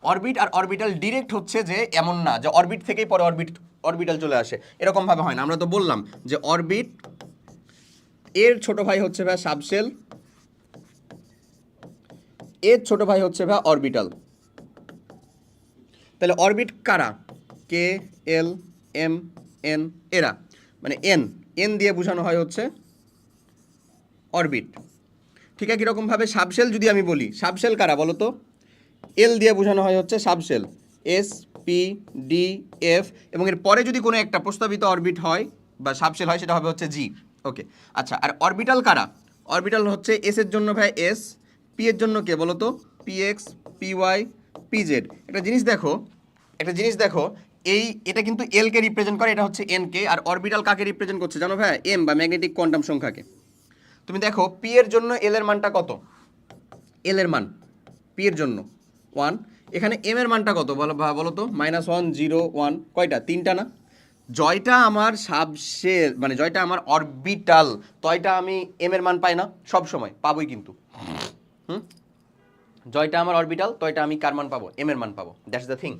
Orbit আর orbital direct হচ্ছে যে এমন না যে অরবিট থেকেই পরে অরবিটাল চলে আসে, এরকম ভাবে হয় না। আমরা তো বললাম যে অরবিট এর ছোট ভাই হচ্ছে ভাই সাবশেল, এর ছোট ভাই হচ্ছে ভাই অরবিটাল। তাহলে অরবিট কারা? কে, এল, এম, এন, এরা, মানে এন, এন দিয়ে বোঝানো হয় হচ্ছে অরবিট। ঠিক একই রকমভাবে সাবশেল যদি আমি বলি, সাবশেল কারা বলো তো? এল দিয়ে বোঝানো হয় হচ্ছে subshell, S, P, D, F, এবং এর পরে যদি কোনো একটা প্রস্তাবিত অরবিট হয় বা সাবশেল হয় সেটা হবে হচ্ছে জি। ওকে, আচ্ছা, আর অরবিটাল কারা? অরবিটাল হচ্ছে এস এর জন্য ভাই এস, পি এর জন্য কে বলো তো? P X, P Y, P Z. একটা জিনিস দেখো, এটা কিন্তু এল কে রিপ্রেজেন্ট করে, এটা হচ্ছে এন কে, আর অরবিটাল কাকে রিপ্রেজেন্ট করছে জানো ভাই? এম বা ম্যাগনেটিক কোয়ান্টাম সংখ্যাকে। তুমি দেখো পি এর জন্য এল এর মানটা কত? এল এর মান পি এর জন্য 1, এখানে এম এর মানটা কত বলো তো? -1, 0, 1, কয়টা? 3টা না? জয়টা আমার সাবশেল, মানে জয়টা আমার অরবিটাল, তয়টা আমি এম এর মান পাই না? সব সময় পাবোই কিন্তু। হুম, জয়টা আমার অরবিটাল, তয়টা আমি কার মান পাবো? এম এর মান পাবো। That's the thing.